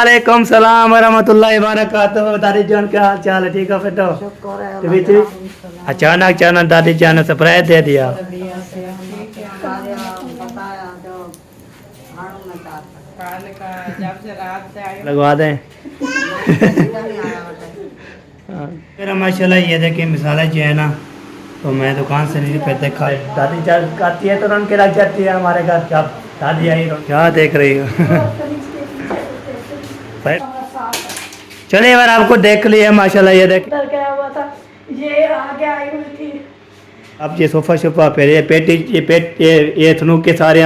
वालेकुम सलाम वरहमतुल्लाहि वबरकातुहू। दादी जान क्या हाल चाल है? ठीक है फिर तो अचानक दादी जान ने सरप्राइज दे दिया। लगवा दें। मेरा माशाल्लाह ये देखिए मिसालें जो है ना, तो मैं दुकान से नहीं पहले दादी जब आती है तो रन के लग जाती है हमारे घर। क्या दादी आई क्या देख रही हो? चलिए यार आपको देख लिया माशाल्लाह। ये देख क्या हुआ था, ये आगे आई हुई थी। अब ये सोफा शोफा फिर ये पेट ये थनू के सारे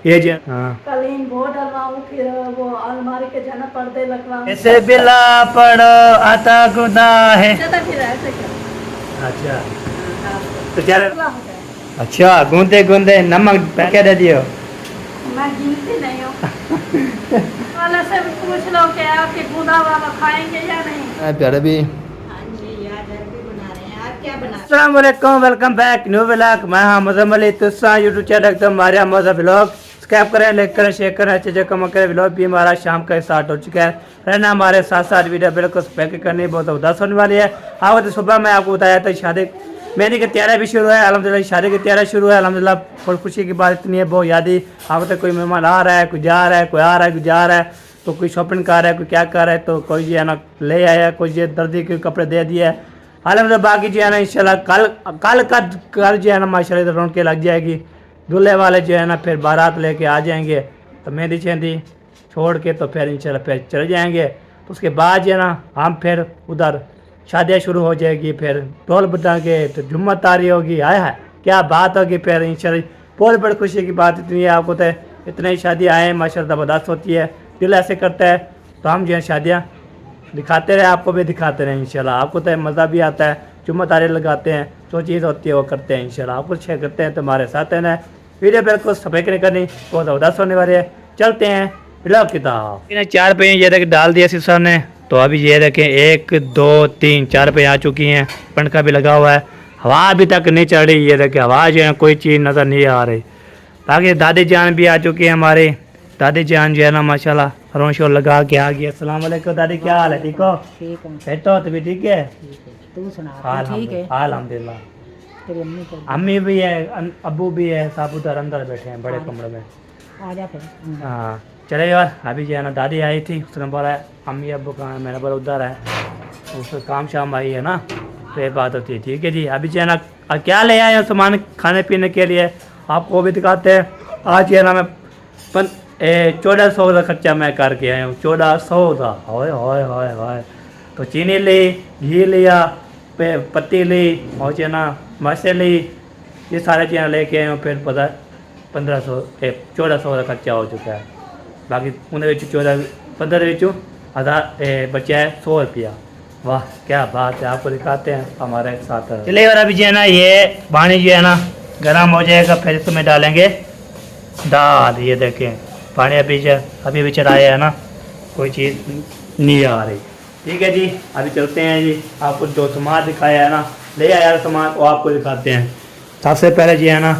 ये जो हाँ कलीन वो डलवाऊं, फिर वो अलमारी के जन पर्दे लगवाऊं। ऐसे बिला पड़ो आता खुदा है। फिर ऐसे क्या? अच्छा तो चल अच्छा गूंदे गूंदे नमक क्या दे दियो? मैं गिनती नहीं हूँ। वाला से पूछ लो कि आपके गूंदा वाला खाएंगे या नहीं। प्यारे भी अस्सलाम वालेकुम, वेलकम बैक न्यू व्लॉग। मैं हाँ मज़म अली तुसा यूट्यूब चैनल एकदम हमारे मज़ा व्लॉग सब्सक्राइब करें, लाइक करें, शेयर करें, अच्छे अच्छे कमेंट करें। व्लॉग भी हमारा शाम का स्टार्ट हो चुका है। रहना हमारे साथ साथ वीडियो बिल्कुल पैक करनी बहुत उदास होने वाली है। हाँ तो सुबह मैं आपको बताया था शादी मेहंदी की तैयारी भी शुरू है अल्हम्दुलिल्लाह। शादी की तैयारी शुरू है अल्हम्दुलिल्लाह। बहुत खुशी की बात इतनी है, बहुत यादी आप तो कोई मेहमान आ रहा है, कोई जा रहा है, कोई आ रहा है, कोई जा रहा है, तो कोई शॉपिंग कर रहा है, कोई क्या कर रहा है, तो कोई जो है ना ले आया, कोई जो दर्दी के कपड़े दे दिए है अल्हम्दुलिल्लाह। बाकी जो है ना इंशाल्लाह कल जो है ना माशाल्लाह रौनकें लग जाएगी। दूल्हे वाले जो है ना फिर बारात लेके आ जाएंगे, तो मेहंदी शेंदी छोड़ के तो फिर इंशाल्लाह फिर चले जाएंगे। तो उसके बाद जो है ना हम फिर उधर शादियाँ शुरू हो जाएगी, फिर ढोल बजाएंगे, तो जुम्मत तारी होगी। आया है क्या बात होगी फिर इंशाल्लाह। बहुत बड़ी खुशी की बात इतनी है, आपको तो इतने ही शादी आए हैं माशाल्लाह, ज़बरदस्त होती है। दिल ऐसे करता है तो हम जो है शादियाँ दिखाते रहे, आपको भी दिखाते रहे इंशाल्लाह। आपको तो मज़ा भी आता है, जुम्मत तारे लगाते हैं, जो चीज़ होती है वो करते हैं इंशाल्लाह। आपको शेयर करते हैं तो हमारे साथ है ना। वीडियो बिल्कुल सफेद नहीं करनी, बहुत ज़बरदस्त होने वाली है। चलते हैं ब्लॉग की तरफ। इन्हें 4 पे ये देख डाल दिया सिस्टर ने, तो अभी ये देखें 1 2 3 4 पे आ चुकी हैं। पंखा भी लगा हुआ है, हवा अभी तक नहीं चढ़ रही। ये देखें हवा जो है कोई चीज़ नज़र नहीं आ रही। बाकी दादी जान भी आ चुकी है हमारी। दादी जान जो है ना माशाल्लाह रोन शोर लगा के आ गई। अस्सलाम वालेकुम दादी, क्या हाल है? ठीक हो? ठीक है। बैठो तो भी ठीक है। तू सुना, तू ठीक है? अल्हम्दुलिल्लाह। तेरी अम्मी को अम्मी भी है, अब्बू भी है, सब उधर अंदर बैठे हैं बड़े कमरे में। आ जा फिर। हाँ चले यार। अभी जो है ना दादी आई थी, उसने बोला अम्मी अब्बू कहाँ है, मैंने बोला उधर है, उसका काम शाम आई है ना, तो ये बात होती है। ठीक है जी। अभी जो है ना क्या ले आए हैं सामान खाने पीने के लिए, आपको वो भी दिखाते हैं। आज जो है ना मैं 1400 का खर्चा मैं करके आया हूँ। 1400 का होए होए होए होए। तो चीनी ली, घी लिया, पत्ती ली और जो है ना मरसें ली, ये सारे चीज़ें लेके आए हूँ। फिर पता 1400 का खर्चा हो चुका है। बाकी उन्हें 15 1000 बचा है 100 रुपया। वाह क्या बात है, आपको दिखाते हैं हमारे साथ। चलिए और अभी जो है ना ये पानी जो है ना गर्म हो जाएगा, फिर इसमें डालेंगे दाल। ये देखें पानी अभी चढ़ाया है ना, कोई चीज़ नहीं आ रही। ठीक है जी। अभी चलते हैं जी, आपको जो सामान दिखाया है ना ले आया सामान वो आपको दिखाते हैं। सबसे पहले जी है ना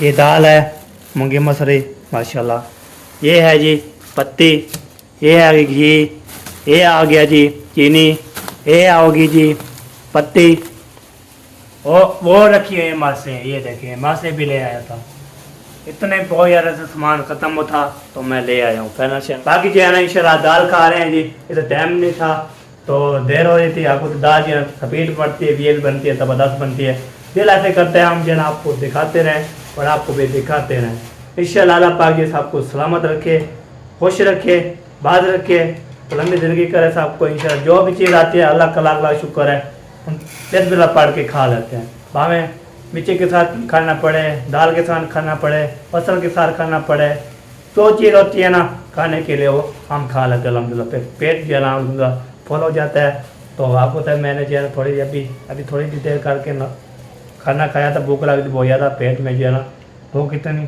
ये दाल है मूंगी मसरी माशाल्लाह। ये है जी पत्ती, ये है घी, ये आ गया जी चीनी, ये आओगी जी पत्ती, वो रखी हुई है मासे। ये देखिए मासे भी ले आया था। इतने बहुत ज़्यादा से सामान ख़त्म था तो मैं ले आया हूँ फाइनेंशियल। बाकी जो है ना इंशाल्लाह दाल खा रहे हैं जी। इसे टाइम नहीं था तो देर हो रही थी। आपको तो दाल जो है स्पीड पड़ती है, वील बनती है, ज़बरदस्त बनती है। दिल ऐसे करते हैं हम जो है ना आपको दिखाते रहें और आपको भी दिखाते रहें इंशाल्लाह। अल्लाह पाक जी सबको सलामत रखे, खुश रखे, बाज रखे, तो लंबी ज़िंदगी करे सबको इंशाल्लाह। जो भी चीज़ आती है अल्लाह का लाख लाख शुक्र है, हम बिस्मिल्लाह पढ़ के खा लेते हैं। भावें मिर्ची के साथ खाना पड़े, दाल के साथ खाना पड़े, फसल के साथ खाना पड़े, जो चीज़ होती है ना खाने के लिए वो हम खा लेते हैं अल्हम्दुलिल्लाह। फिर पेट जो है ना अल्हम्दुलिल्लाह फुल हो जाता है। तो आपको तो मैंने जो है थोड़ी अभी थोड़ी देर करके ना खाना खाया था, भूख लगी थी बहुत ज़्यादा, पेट में जो है ना भूख इतनी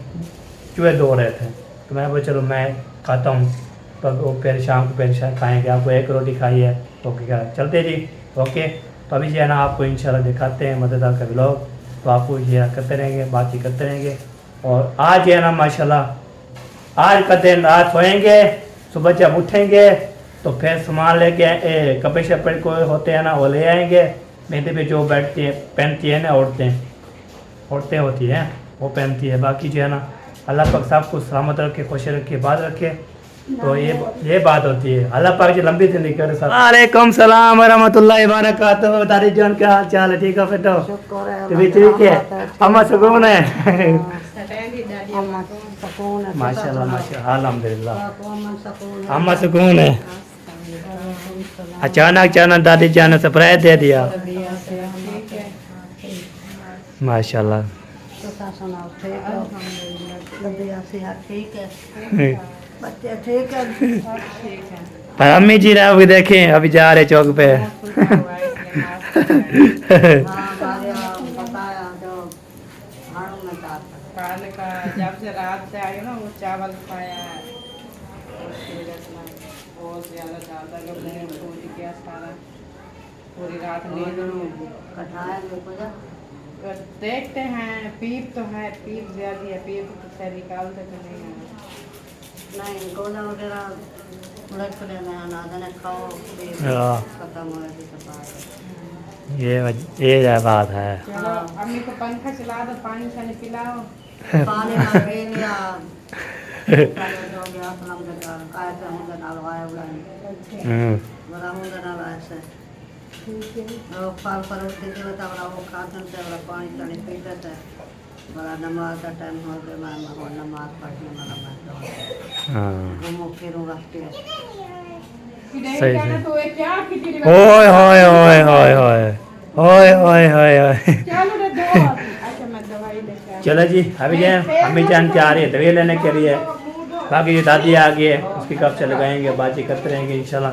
चूहे दो रहे थे, तो मैं बोला चलो मैं खाता हूँ, तो वो फिर शाम को फिर खाएँगे। आपको एक रोटी खाई है तो क्या चलते जी। ओके तो अभी जो है ना आपको इंशाल्लाह दिखाते हैं मज़ेदार का व्लॉग, तो आपको ये करते रहेंगे, बातचीत करते रहेंगे। और आज है ना माशाल्लाह आज का दिन रात सोएंगे, सुबह जब उठेंगे तो फिर सामान लेके कपड़े शपड़े को होते हैं ना वो ले आएंगे। मेहंदी पे जो बैठती है पहनती है ना औरतें होती हैं वो पहनती है। बाकी जो है ना अल्लाह पाक सब कुछ सलामत रखे, खुश रखे, बात रखे। तो ये बात होती है। अल्लाह पाक जी लंबी जिंदगी करे सब। वालेकुम सलाम रहमतुल्लाहि व बरकातहू। दादी जान क्या हाल चाल है? ठीक है बेटो? शुक्र है तो भी ठीक है। अम्मा सुकून है? अम्मा सुकून है माशाल्लाह माशाल्लाह अल्हम्दुलिल्लाह। अम्मा सुकून है अम्मा सुकून है। अचानक दादी जान ने सरप्राइज दे दिया। माशाल्लाह। तो सुनाओ ठीक है? लंबिया सेहत ठीक है? बच्चे ठीक है? और अम्मी जी रहा अभी देखें अभी जा रहे चौक पे। कल का जब से रात से आई ना वो चावल खाया है बहुत ज़्यादा लोग सोच गया सारा पूरी रात नींद देखते हैं। पीप तो है, पीप ज्यादा है, पीप तो से निकालते तो नहीं है। नहीं गोला वगैरह उलट पड़े में अनाज खाओ हाँ। खत्म हो गई। ये बात है। चलो अम्मी को पंखा चला दो, पानी शानी पिलाओ। पानी ना पी लिया हो गया सलाम के घर आए थे हम ना लगाए बुलाए बड़ा हूं ना ऐसे वो फल फरूट के जो था वो खाते थे, बड़ा पानी शानी पीते थे। बड़ा नमाज का टाइम हो गया, मैं नमाज पढ़ने वाला मैं घूमो फिरूँ रखते सही तो ये क्या खिचड़ी ओए होए होए होए होए ओए होए होए होए। चलो रे दो अच्छा मैं दवाई लेके आ। चलो जी अभी जाए अम्मी जान के आ रही है दवाई लेने के लिए। बाकी जो दादी आ गई है उसकी कब से लगाएंगे, बातचीत करते रहेंगे इंशाल्लाह।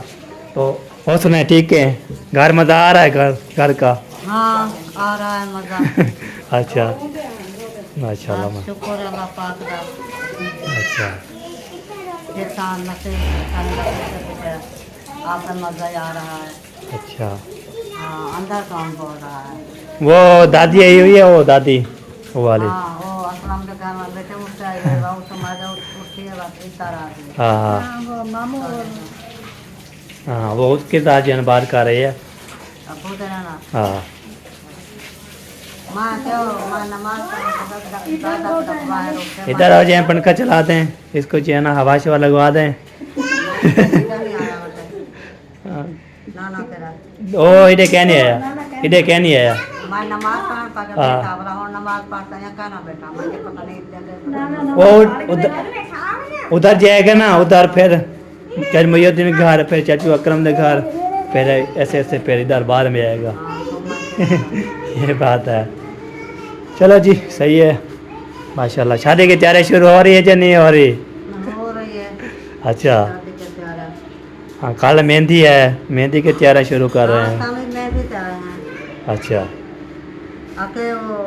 तो और सुनाए ठीक है? घर मज़ा आ रहा है घर का? हाँ आ रहा है मज़ा। अच्छा माशाल्लाह शुक्र है अल्लाह पाक का। अच्छा ये शान नसीब आप मज़ा आ रहा है। अच्छा हाँ अंदर कौन बोल रहा है? वो दादी आई हुई है, वो दादी वो वाली। हाँ वो असलम के घर में बेटे उठता है वो समाज उठती है बस इस तरह। हाँ हाँ वो मामू हाँ वो उसके साथ जन बात कर रही है। अब पूछ रहे ना हाँ माँ क्यों माँ नमाज पढ़ इधर आ जाए पंखा चलाते हैं इसको जो है ना हवा शवा लगवा दें। नाना तेरा ओ इधर क्या नहीं आया, इधर क्या नहीं आया। मैं नमाज पढ़ बेटा बोला और नमाज पढ़ता है कहना बेटा मुझे पता नहीं वो उधर जाएगा ना, उधर फिर चल मुहिउद्दीन के घर, फिर चाचू अकरम के घर, फिर ऐसे ऐसे फिर इधर बाद में आएगा। ये बात है। चलो जी सही है माशाल्लाह। शादी की तैयारी शुरू हो रही है या नहीं हो रही? हो रही है अच्छा शादी के प्यारा। हाँ कल मेहंदी है, मेहंदी की तैयारी शुरू कर रहे हैं। शामिल में भी तो आए हैं अच्छा आके वो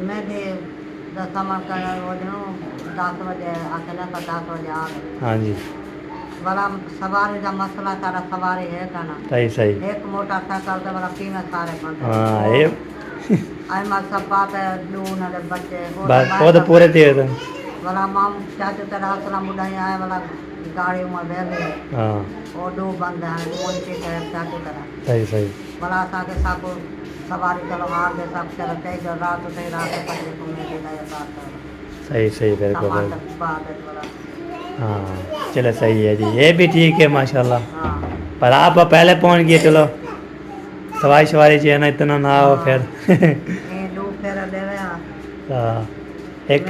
मैं भी 10 कर वो जो 10 बजे आके ना 10 बजे आ गए। हाँ जी बड़ा सवारी का मसला सारा सवारी है का ना सही सही। एक मोटरसाइकिल से बड़ा कीमत सारे पड़ते हाँ ये आई मत सब बात है दून है बच्चे बस वो तो पूरे थे तो। बड़ा माम चाचे तेरा हसला मुडाई आए वाला गाड़ी में बैल है हाँ वो दो बंद है मोटी है चाचे तेरा सही सही। बड़ा सा के साको सवारी चलो हार दे सब चलते जो रात से पहले को मेरे लिए बात सही सही बिल्कुल टमाटर बात है बड़ा हाँ चलो सही है जी, ये भी ठीक है माशाल्लाह। हाँ पर आप पहले पहुंच गए, चलो सवारी सवारी जो है ना इतना ना हो फिर। ये दो फेरा दे रहे हैं हाँ, एक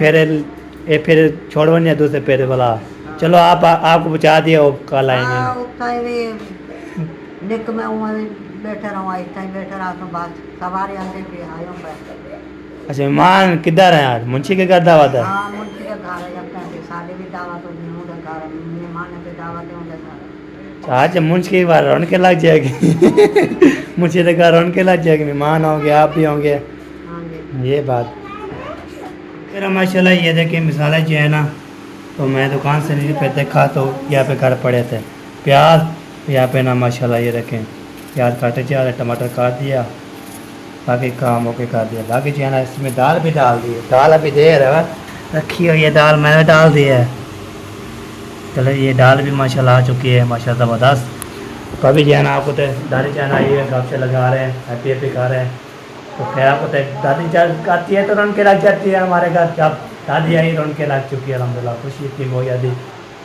फेरे छोड़ो नहीं दूसरे फेरे वाला। चलो आपको बचा दिया, वो कल हाँ आएंगे। उतना भी निक में उम्र बैठे रहो इस टाइम बैठे रहा तो बात सवारी अंदर भी आयो पे। अच्छा मेहमान किधर है आज? मुंशी के घर दावत है? हाँ मुंशी के घर है जब तक शादी भी दावत होती है उनके घर मेहमान की दावत है उनके घर। आज मुंशी की बार रौनक लग जाएगी। मुंशी के घर रौनक लग जाएगी, मेहमान होंगे आप भी होंगे। हाँ जी ये बात फिर माशाल्लाह। ये देखिए मिसालें जो है ना, तो मैं दुकान से नहीं पे देखा तो यहाँ पे घर पड़े थे प्याज, यहाँ पे ना माशाल्लाह ये देखें प्याज काटे जा रहे, टमाटर काट दिया, बाकी काम होके कर दिया। बाकी जो है ना इसमें दाल भी डाल दी है, दाल अभी देर है रखी हुई है, दाल मैंने डाल दी है। चलो ये दाल भी माशाल्लाह आ चुकी है माशाल्लाह ज़बरदस्त। तो अभी जो है ना आपको तो दादी जान आई है, गप से लगा रहे हैं, हैप्पी हैप्पी खा रहे हैं। तो खैर आपको तो दादी जान आती है तो रौनक के लग जाती है हमारे घर। जब दादी आई रौनक के लग चुकी है अल्हम्दुलिल्लाह, खुशी इतनी हो जाती।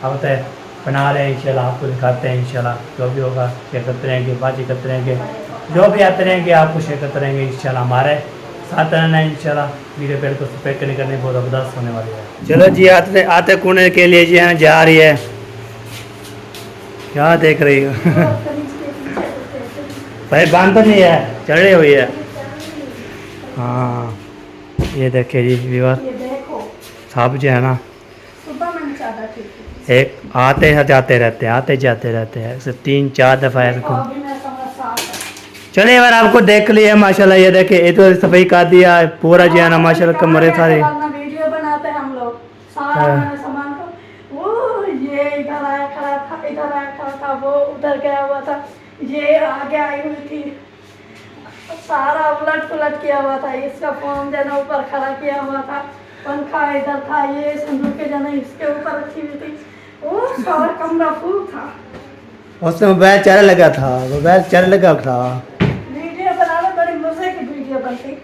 अब तो बना रहे हैं इंशाल्लाह, आपको दिखाते हैं इंशाल्लाह जो भी होगा शेयर करते रहेंगे, बातचीत करते रहेंगे, जो भी आते रहेंगे आपको शेयर करते रहेंगे इंशाल्लाह। हमारे साथ रहना है इंशाल्लाह। वीडियो पेड़ को सब्सक्राइब करने करने बहुत ज़बरदस्त होने वाली है। चलो जी आते कूने के लिए जी जा रही है। क्या देख रही हो? भाई बांध तो नहीं है, चढ़ी हुई है। हाँ ये देखिए जी व्यूअर, ये देखो साहब जो है ना सुबह मैंने चादर ठीक एक आते जाते रहते हैं, आते जाते रहते हैं, ऐसे 3-4 दफ़ा ऐसे और अभी मेरा कमरा साफ है। चलिए यार आपको देख लिया माशाल्लाह। ये देखिए ये तो सफाई कर दिया पूरा जो है ना माशाल्लाह, कमरे सारे। वीडियो बनाते हैं हम लोग सारा हाँ। मैंने सामान को, वो ये इधर आया खड़ा था, इधर आया खड़ा था, वो उधर गया हुआ था, ये आगे आई हुई थी, सारा उलट पुलट किया हुआ था। इसका फोन जो है ना ऊपर खड़ा किया हुआ था, पंखा इधर था, ये संदूक जो है इसके ऊपर रखी हुई थी, वो सारा कमरा फुल था। उसमें मोबाइल चल लगा था, मोबाइल चल लगा था। वीडियो बनाना बड़ी मजे की वीडियो बनती।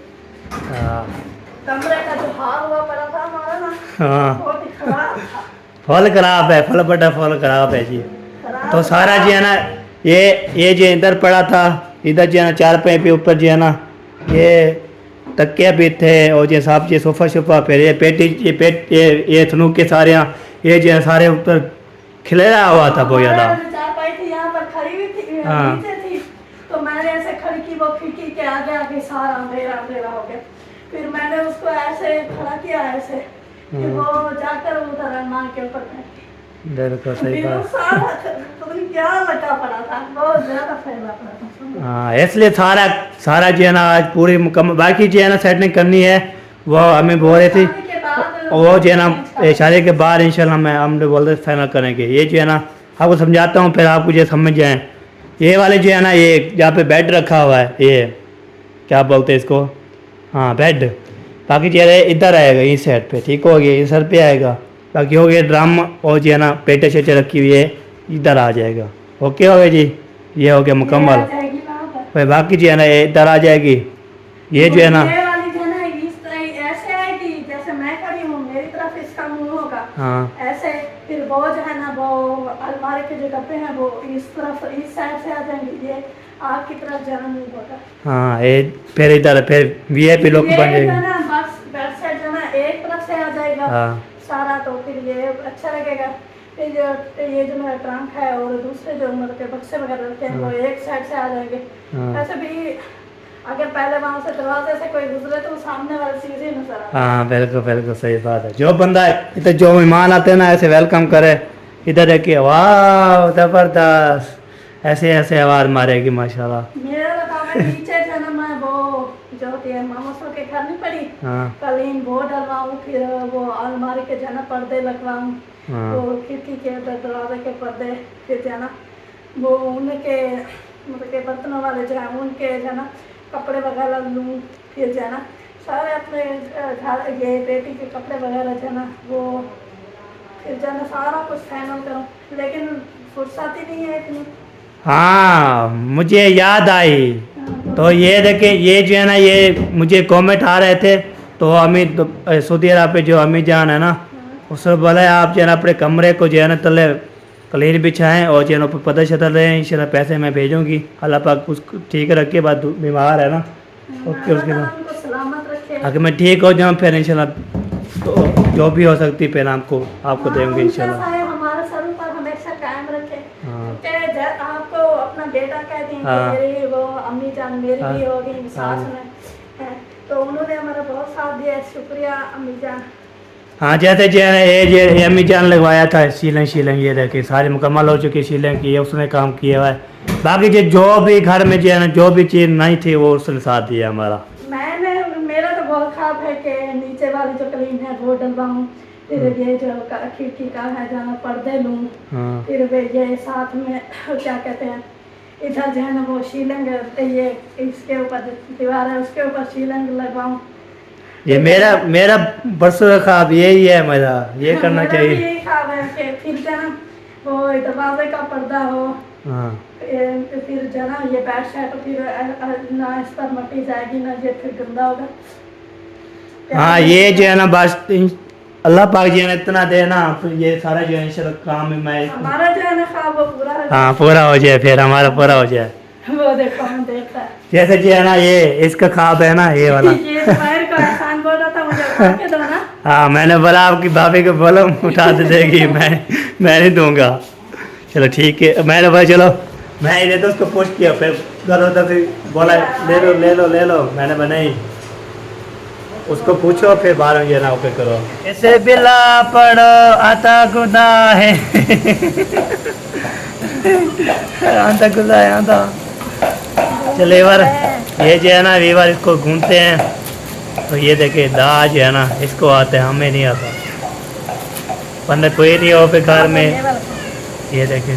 हाँ कमरे का जो हाल हुआ पड़ा था हमारा ना, हाँ बहुत ही खराब था। फल खराब है, फल बड़ा फल खराब है जी। खराब तो सारा जो है ना ये जो इधर पड़ा था, इधर जो है ना 4 पे ऊपर जो है ना ये तकिया भी थे, और जो साहब ये सोफा शोफा, फिर ये पेटी ये थनूक के सारे ये जो है सारे ऊपर खिलेरा हुआ था बहुत ज़्यादा। चारपाई थी यहाँ पर खड़ी हुई थी, हाँ। नीचे थी, तो मैंने ऐसे खड़ी की, वो खिड़की के आगे आगे सारा अंधेरा अंधेरा हो गया। फिर मैंने उसको ऐसे खड़ा किया ऐसे कि वो जाकर उधर अलमारी के ऊपर बैठी। बिल्कुल सही फिर वो बात। सारा पता नहीं क्या लगा पड़ा था, बहुत ज्यादा फैला पड़ा था। हाँ इसलिए सारा सारा जो है ना आज पूरी मुकम्मल, बाकी जो है ना सेटिंग करनी है वो हमें बोल रही थी। शादी के बाद वो जो है ना शादी के बाद इंशाल्लाह हम बोलते फाइनल करेंगे। ये जो है ना आपको समझाता हूँ फिर आपको जो समझ जाए। ये वाले जो है ना ये जहाँ पे बेड रखा हुआ है, ये क्या बोलते हैं इसको, हाँ बेड। बाकी जो है इधर आएगा इस साइड पे, ठीक हो गया, इस सर पे आएगा। बाकी हो गया ड्रम, और जो है ना पेटे शेटे रखी हुई है इधर आ जाएगा। ओके हो गया जी, ये हो गया मुकम्मल। आ जाएगी वहाँ पर। भाई बाकी जो है ना ये इधर आ जाएगी। ये जो है ना ये वाली जो है ना इस तरह ऐसे आएगी, जैसे मैं खड़ी हूँ मेरी तरफ इसका मुंह होगा हाँ ऐसे। फिर वो जो है ना वो अलमारी के जो डब्बे हैं वो इस तरफ इस साइड से आ जाएंगे, ये आग की तरफ जाना नहीं होगा। हाँ ये फिर इधर फिर VIP लोग ये बन जो है जाएंगे। ना बस बैक साइड जो है ना एक तरफ से आ जाएगा हाँ सारा, तो फिर ये अच्छा लगेगा। फिर ये जो मेरा ट्रंक है और दूसरे जो मतलब के बक्से वगैरह रखे हैं वो एक साइड से आ जाएंगे। हाँ। ऐसे भी अगर पहले वहाँ से दरवाजे से कोई गुजरे तो सामने वाली चीज़ ही नजर आती है। हाँ बिल्कुल बिल्कुल सही बात है। जो बंदा इधर जो मेहमान आते हैं ना ऐसे वेलकम करे, इधर देखिए वाह ज़बरदस्त, ऐसे ऐसे आवाज़ मारेगी माशाल्लाह। मेरा बताओ मैं नीचे जो है ना मैं वो जो होती है मामा सो के घर नहीं पड़ी, हाँ कलीन वो डलवाऊँ, फिर वो अलमारी के जो है ना पर्दे लगवाऊँ, हाँ वो खिड़की के दरवाजे के पर्दे, फिर जो है ना वो उनके मतलब के बर्तनों वाले जो है उनके जो है ना कपड़े वगैरह लूँ, फिर जो है ना सारे अपने घर ये बेटी के कपड़े वगैरह जो है ना वो फिर जो है ना सारा कुछ फाइनल करूँ, लेकिन फुर्सत ही नहीं है इतनी। हाँ मुझे याद आई। तो ये देखिए ये जो है ना ये मुझे कमेंट आ रहे थे, तो अमी तो सऊदी अरब पे जो अम्मी जान है ना उसने बोला आप जो है ना अपने कमरे को जो है ना तले क्लीन बिछाएं, और जो है ना ऊपर पता शतर रहे, इंशाल्लाह पैसे मैं भेजूंगी। अल्लाह पाक उसको ठीक रखे, बाद बीमार है ना। ओके उसके बाद उनको सलामत रखे। अगर मैं ठीक हो जाऊँ फिर इंशाल्लाह तो जो भी हो सकती फिर आपको देंगे इंशाल्लाह। उनका साया हमारे सर पर हमेशा कायम रखे। हाँ कि आपको अपना बेटा कह दें हाँ। कि मेरी वो अम्मी जान मेरी हाँ। भी होगी सास हाँ। में है, तो उन्होंने हमारा बहुत साथ दिया, शुक्रिया अम्मी जान। हाँ जैसे जो है ये अम्मी जान लगवाया था सीलिंग ये देखिए सारी मुकम्मल हो चुकी है सीलिंग की, उसने काम किया हुआ है। बाकी जो भी घर में जो है ना जो भी चीज़ नहीं थी वो उसने साथ दिया हमारा। मेरा तो बहुत ख्वाब है कि नीचे वाली जो क्लीन है वो डलवाऊँ, फिर ये जो खिड़की का है जहाँ पर्दे लूँ, हाँ फिर वे ये साथ में क्या कहते हैं इधर जो है ना वो शीलंग, ये इसके ऊपर दीवार है उसके ऊपर शीलंग लगवाऊँ। ये मेरा बरसों का ख्वाब यही है मेरा, ये करना मेरा भी चाहिए। यही ख्वाब है कि फिर जो है ना वो दरवाजे का पर्दा हो, हाँ फिर जो है ना ये बेड शीट, फिर ना इस पर मट्टी जाएगी ना ये फिर गंदा होगा। हाँ, ये जो है ना बस अल्लाह पाक जी ने इतना दे ना, फिर ये सारा जो है इंशाल्लाह काम में मैं हमारा जो है ना ख्वाब वो पूरा हो हाँ पूरा हो जाए, फिर हमारा पूरा हो जाए। जाए। वो देखो हम देखता है। जैसे जी है ना ये इसका ख्वाब है ना ये वाला। ये बाहर का एहसान बोल रहा था मुझे उठा के दो ना। हाँ मैंने बोला आपकी भाभी को बोलो उठा दे देगी, मैं नहीं दूंगा। चलो ठीक है, मैंने बोला चलो मैं इधर तो उसको पुश किया, फिर घर उधर से बोला ले लो ले लो ले लो, मैंने बोला नहीं उसको पूछो फिर बाहर ये ना ओके करो। ऐसे बिला पड़ो आता खुदा है आता खुदा है आता। चलो एक बार ये जो है ना एक बार इसको घूमते हैं, तो ये देखे दाज है ना इसको आते हैं, हमें नहीं आता। बंदे कोई नहीं हो फिर घर में, ये देखे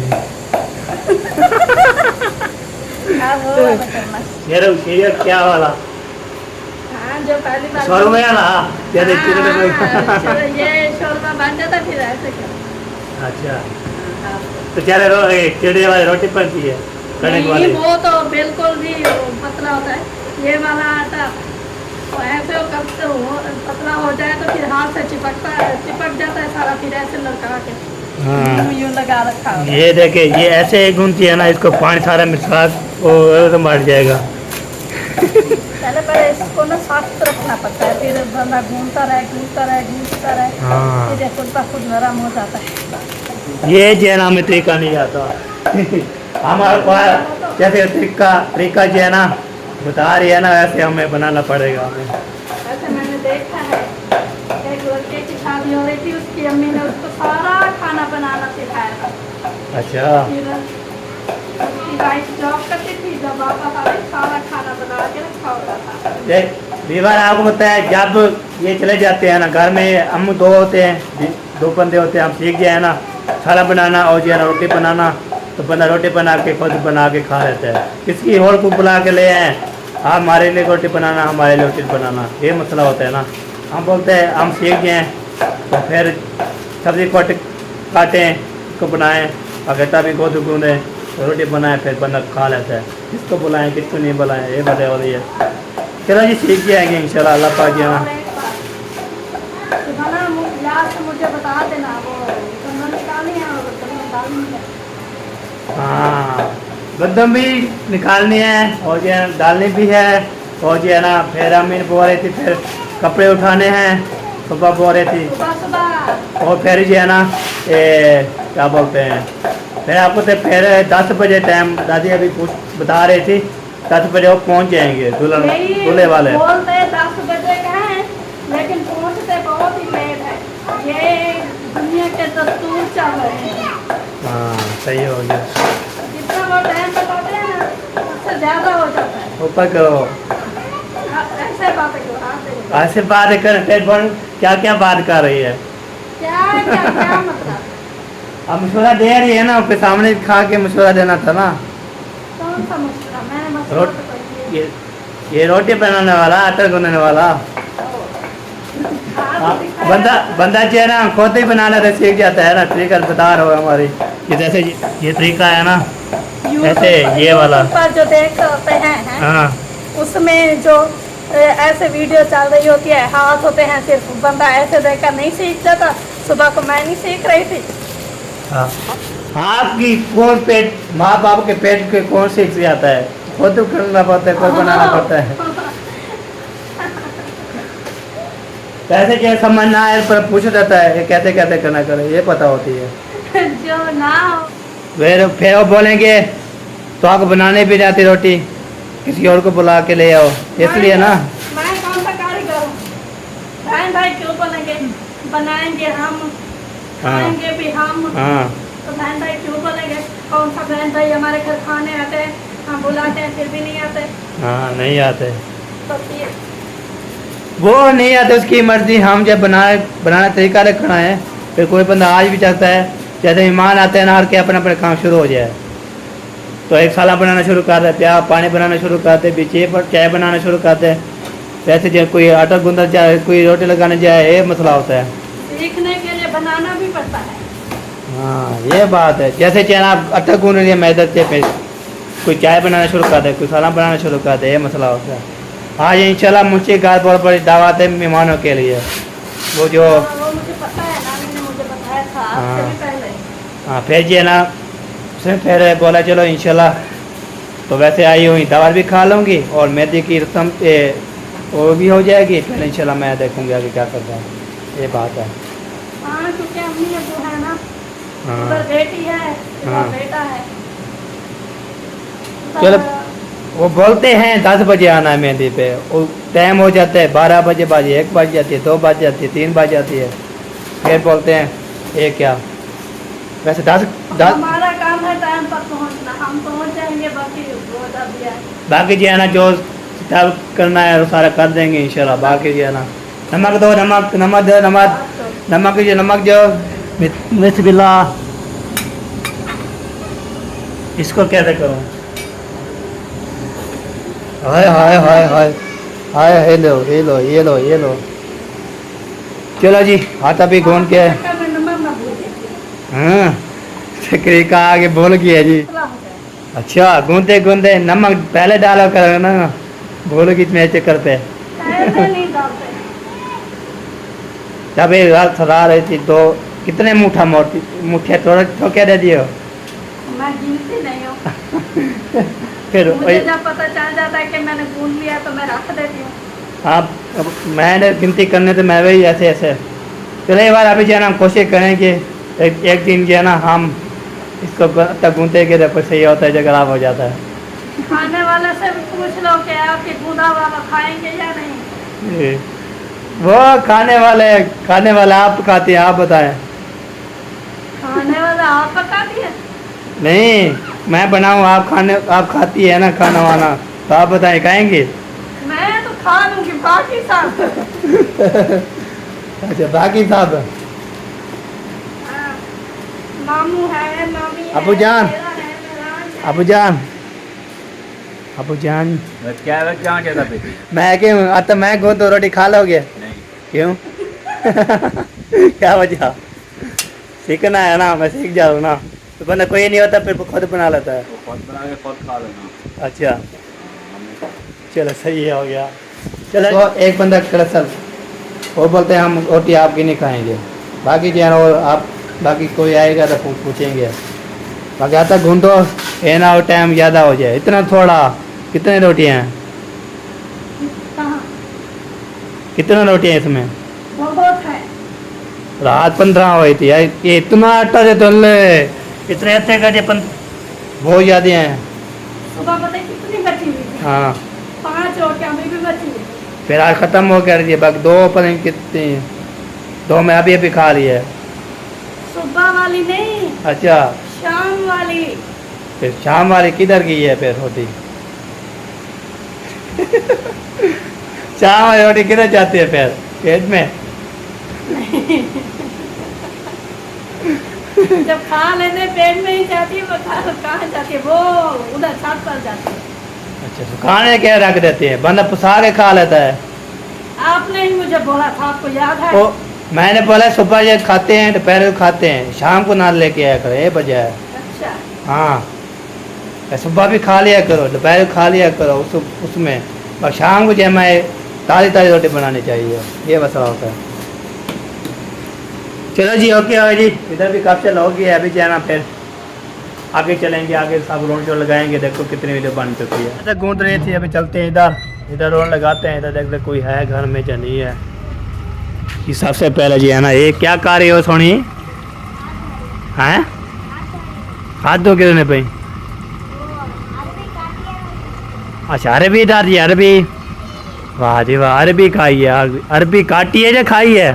ये क्या वाला हाँ, जो पहली बार शोरूम है ना ये देख चलो ये शोरमा बन जाता फिर ऐसे क्या। अच्छा तो चले चिड़े वाली रोटी पड़ती है कणक नहीं, वाली। वो तो बिल्कुल भी पतला होता है, ये वाला आटा तो ऐसे कब से पतला हो जाए तो फिर हाथ से चिपक जाता है सारा, फिर ऐसे लड़का के हाँ यूं लगा रखा होता है। ये देखे ये ऐसे गूंथती है ना, इसको पानी सारा मिला वो मर जाएगा। पहले इसको ना साफ रखना पड़ता है, फिर बंदा घूमता रहे हाँ। फिर खुद ब खुद नरम हो जाता है। ये जो है ना हमें तरीका नहीं आता हमारे पास जैसे तरीका जो है ना बता रही है ना वैसे हमें बनाना पड़ेगा हमें। वैसे मैंने देखा है एक लड़के की शादी हो रही थी, उसकी अम्मी ने उसको सारा खाना बनाना सिखाया था। अच्छा फिर उसकी वाइफ जॉब करती थी, जब वापस आ गई सारा खाना बना के रखा होता था। बीवार आपको पता है जब ये चले जाते हैं ना घर में, हम दो होते हैं दो बंदे होते हैं, हम सीख जाए ना खाना बनाना और जो है ना रोटी बनाना, तो बंदा रोटी बना के खुद बना के खा लेता है। किसी और को बुला के ले आए आप हमारे लिए रोटी बनाना हमारे लिए रोटी बनाना, ये मसला होता है ना। हम बोलते हैं हम सीख जाएँ तो फिर सब्ज़ी काटें उसको बनाएं, अगेटा भी खुद गूँधें तो रोटी बनाएं, फिर बंदा खा लेता है। किसको बुलाएं किसको नहीं बुलाएं ये बात हो रही है। चलो जी सीख जाएंगे इंशाल्लाह अल्लाह पाक जी। मुझे बता देना वो गंदम निकालनी है और गंदम डालनी है। हाँ गंदम भी निकालनी है और जो है डालनी भी है, और जो है ना फिर अम्मी बो रही थी फिर कपड़े उठाने हैं, सुबह बो रही थी, सुबह और फिर जो है ना क्या बोलते हैं फिर आपको तो फिर 10 बजे टाइम दादी अभी बता रही थी 10 बजे वो पहुंच जाएंगे दूल्हे वाले। बोलते 10 बजे का है लेकिन पहुंचते बहुत ही लेट है, ये दुनिया के दस्तूर चल रहे हैं। हाँ सही हो गया, जितना वो टाइम बताते हैं ना उससे ज़्यादा हो जाता है। ऊपर करो ऐसे बातें करो, ऐसे बात कर फिर क्या क्या बात कर रही है, क्या मतलब अब मशवरा दे रही है ना, उसके सामने खा के मशवरा देना था ना। कौन सा मशवरा? मैंने मशवरा तो कोई दिया। ये रोटी बनाने वाला आटा गूंदने वाला बंदा जो है ना खुद ही बनाना तो सीख जाता है ना, तरीका बता रहा हो हमारी ये जैसे ये तरीका है ना ऐसे ये वाला पर जो देख होते हैं हाँ उसमें जो ऐसे वीडियो चल रही होती है, हाथ होते हैं सिर्फ, बंदा ऐसे देखकर नहीं सीख जाता। सुबह को मैं नहीं सीख रही थी। हाँ आपकी कौन पेट माँ बाप के पेट के कौन सीख जाता है, खुद करना पड़ता है, खुद बनाना पड़ता है। कैसे क्या समझ ना आए पर पूछा जाता है ये कैसे कैसे करना करे ये पता होती है। जो ना हो फिर वो बोलेंगे तो आपको बनाने भी जाती रोटी, किसी और को बुला के ले आओ, इसलिए ना। मैं कौन सा कारीगर हूँ? बहन भाई क्यों बोलेंगे, बनाएंगे हम, खाएंगे भी हम, हाँ तो बहन भाई क्यों बोलेंगे? कौन सा बहन भाई हमारे घर खाने आते हैं, हम बुलाते हैं फिर भी नहीं आते। हाँ नहीं आते, तो फिर वो नहीं आते उसकी मर्जी, हम जब बनाना तरीका रखना है फिर कोई बंदा आज भी चाहता है जैसे मेहमान आते हैं ना हर के अपना अपना काम शुरू हो जाए, तो एक साला बनाना शुरू करते हैं, प्याज पानी बनाना शुरू करते, बीचे पर चाय बनाना शुरू करते हैं। वैसे जब कोई आटा गूंदना चाहे कोई रोटी लगाने जाए ये मसला होता है। सीखने के लिए बनाना भी पड़ता है। हाँ ये बात है। जैसे चना आप आटा गूंद लिया मैदे से, फिर कोई चाय बनाना शुरू कर दे, कोई खाना बनाना शुरू कर दे, ये मसला होता है। आज इंशाल्लाह मुझे घर बहुत बड़ी दावत है मेहमानों के लिए। वो जो वो मुझे पता है, नानी ने मुझे बताया था आपसे भी पहले। हाँ फिर जो है ना, उसने फिर बोला चलो इंशाल्लाह, तो वैसे आई हुई दावत भी खा लूँगी और मेहंदी की रस्म वो भी हो जाएगी, फिर इंशाल्लाह मैं देखूँगी आगे क्या करता है, ये बात है। हाँ क्योंकि अम्मी अबू है ना, हाँ उधर बेटी है, इधर हाँ। बेटा है। चलो वो बोलते हैं 10 बजे आना है मेहंदी पे, वो टाइम हो जाता है 12 बजे, 1 बज जाती है, 2 बज जाती है, 3 बज जाती है, फिर बोलते हैं ये क्या। वैसे 10 हमारा काम है टाइम पर पहुंचना, हम पहुंच जाएंगे, बाकी वो जब भी है। बाकी जो है ना जो तब करना है वो सारा कर देंगे इंशाल्लाह। बाकी जो है ना नमक दो, नमक नमक दो, नमक जो बिस्मिल्लाह, इसको कैसे करूँ? हाय हाय हाय हाय हाय, ये लो। चलो जी हाथ अभी गूंद के, चक्कर में नंबर ना भूल जाइए। हाँ चक्री का आगे बोल गया जी। खुला हो जाए। अच्छा गूंदे गूंदे नमक पहले डालो कर ना, बोलोगी मेरे चक्कर पे। ऐसे नहीं डालते। तब एक रात सदा रही थी, तो कितने मुठिया तो क्या दे दियो? मैं गिनती नहीं हूँ। फिर मुझे जब पता चल जाता है कि मैंने गूंद लिया तो मैं रख देती हूँ। आप मैंने गिनती करने तो मैं वही ऐसे ऐसे। चलो एक बार अभी जो है ना हम कोशिश करेंगे एक दिन जो है ना हम इसको तक गूंदते के तो सही होता है, जो खराब हो जाता है। खाने वाले से भी पूछ लो कि आपके गूंदा वाला खाएंगे या नहीं। जी। वो खाने वाले आप खाते हैं, आप बताएं। खाने वाला आप पका दिए। नहीं मैं बनाऊं, आप खाती है ना खाना वाना, तो आप बताएं खाएंगे? मैं तो खा लूंगी, बाकी सब अच्छा बाकी साहब हाँ, मामू है, मामी है, अबू जान। मेरा है, मेहरान है। अबू जान क्या कहता पे? मैं क्यों आता, मैं गो तो रोटी खा लोगे? नहीं, क्यों? क्या वजह? सीखना है ना, मैं सीख जाऊँ ना, तो बंदा कोई नहीं होता फिर खुद बना लेता है। वो खुद बना के खुद खा लेना। अच्छा चलो सही है, हो गया। चलो तो एक बंदा कड़सल वो बोलते हैं हम रोटी आपकी नहीं खाएंगे, बाकी जो है ना वो आप, बाकी कोई आएगा तो पूछेंगे। बाकी आता घूमो ये ना हो टाइम ज़्यादा हो जाए, इतना थोड़ा। कितने रोटियाँ हैं? कहाँ? कितने रोटियाँ हैं इसमें? बहुत है। रात 15 हुई थी यार, ये इतना आटा दे तो ले, इतने अच्छे का बहुत ज़्यादा हैं। सुबह पता है कितनी बची हुई थी? हाँ 5 रोटियां अभी भी बची हुई। फिर आज ख़त्म हो गया रही, बाकी 2 पता नहीं कितनी, 2 मैं अभी खा ली है। सुबह वाली नहीं, अच्छा शाम वाली। फिर शाम वाली किधर गई है फिर रोटी? शाम वाली रोटी किधर जाती है फिर? पेट में? जब खा लेने पेट में ही जाती है, वो कहाँ जाती है? वो उधर छत पर जाती है। अच्छा तो खाने क्या रख देते हैं, बंदा पुसा के खा लेता है। आपने ही मुझे बोला था, आपको याद है? वो मैंने बोला सुबह ये खाते हैं, दोपहर को खाते हैं, शाम को ना लेके आया करो, ये वजह है। अच्छा हाँ सुबह भी खा लिया करो, दोपहर को खा लिया करो उसमें, और शाम को जो मैं ताज़ी रोटी बनानी चाहिए, ये मसला होता है। चलो जी ओके हो जी, इधर भी काफ़ी हो गया है, अभी जाना फिर आगे चलेंगे, आगे सब रोड शोड लगाएंगे। देखो कितनी वीडियो बन चुकी है। अच्छा गूंद रही थी, अभी चलते हैं इधर रोड लगाते हैं, इधर देखते कोई है घर में या नहीं है। ये सबसे पहले जी है ना, ये क्या कर रही हो सोनी? हैं हाथ धो कितने पे? अच्छा अरबी दार जी, अरबी, वाह जी वाह, अरबी खाई है। अरबी काटी है या खाई है?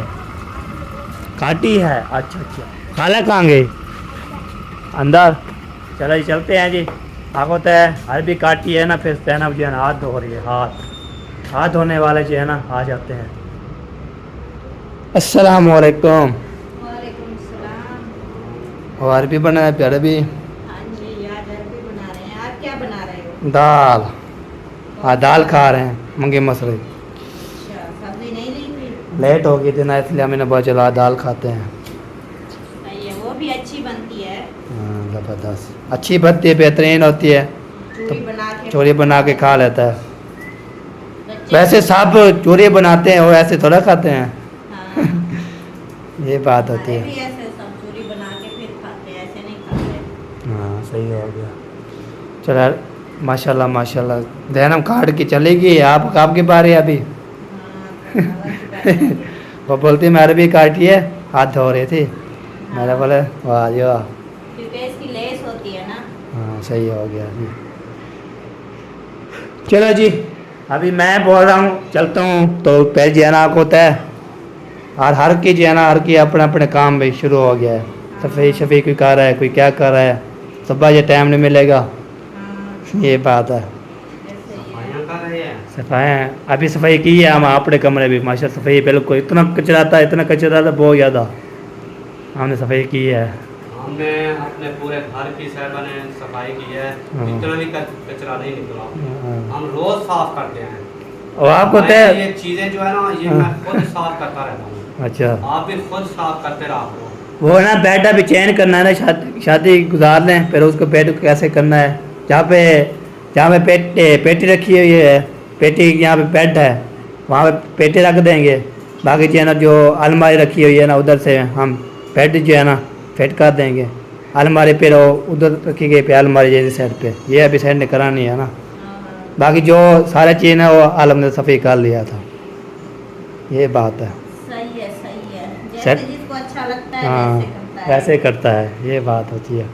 काटी है। अच्छा अच्छा खाला कहाँ गई? अंदर। चलो जी चलते हैं जी, आगो तो है अरबी काटी है ना, फिर जैनब जो है ना हाथ धो रही है, हाथ धोने वाले जो है ना आ जाते हैं। अस्सलाम वालेकुम। वालेकुम सलाम। और अरबी बना है, अरबी हाँ जी, आज अरबी बना रहे हैं। आप क्या बना रहे हो? दाल। हाँ दाल खा रहे हैं, मूंगी मसरी। अच्छा, सब्जी नहीं ली थी? लेट हो गई थी ना, इसलिए हमने बोला चलो आज दाल खाते हैं। सही है, वो भी अच्छी बनती ज़बरदस्त अच्छी बनती है, बेहतरीन होती है। चूड़ी बना के चूरी बना के खा लेता है। बच्चे वैसे सब चूरी बनाते हैं और ऐसे थोड़ा खाते हैं। हाँ, ये बात होती हमारे भी है। ऐसे सब चूरी बना के फिर खाते हैं, ऐसे नहीं खाते। हाँ सही हो गया। चलो यार, माशाल्लाह माशाल्लाह। जहनम काट के चलेगी, आप आपकी बारी है अभी। हाँ, तो वो बोलती मैं अरबी काटी है, हाथ धो रही थी। मैंने बोले वाह जी वाह। क्योंकि इसकी लेस होती है ना। हाँ सही हो गया जी। चलो जी, अभी मैं बोल रहा हूँ चलता हूँ, तो पहले जो है ना आपको होता है और हर की जो है ना हर की अपने अपने काम भी शुरू हो गया है। सफ़ाई शफ़ी कोई कर रहा है, कोई क्या कर रहा है। सुबह ये टाइम नहीं मिलेगा, हाँ, ये बात है। जैसे ये सफाई अभी सफाई की है हम अपने कमरे भी, माशा सफाई बिल्कुल। इतना कचरा था, इतना कचरा था, बहुत ज़्यादा हमने सफाई की है। हमने अपने पूरे घर की साहब ने सफाई की है, हाँ। इतना भी कचरा नहीं निकला। हाँ। हम रोज साफ करते हैं। और आपको हमारे तय ये चीजें जो है ना, ये मैं खुद साफ करता रहता हूँ। अच्छा, आप भी खुद साफ करते रहा करो। वो ना बेड अभी चेंज करना है ना, शादी गुजार लें फिर उसको बेड को कैसे करना है। जहाँ पे पेटी रखी हुई है, पेटी यहाँ पे बेड है, वहाँ पे पेटी रख देंगे। बाकी जो है ना जो अलमारी रखी हुई है ना, उधर से हम बेड जो है ना फिट कर देंगे। अलमारी पे वो उधर रखी गई पे अलमारी जैसी साइड पे, ये अभी साइड ने करानी है ना। बाकी जो सारे चीज़ है वो आलम ने सफ़ी कर लिया था, ये बात है। सही है, सही है। जैसे सेट- जिसको अच्छा लगता है हाँ वैसे करता है। वैसे करता है, ये बात होती है।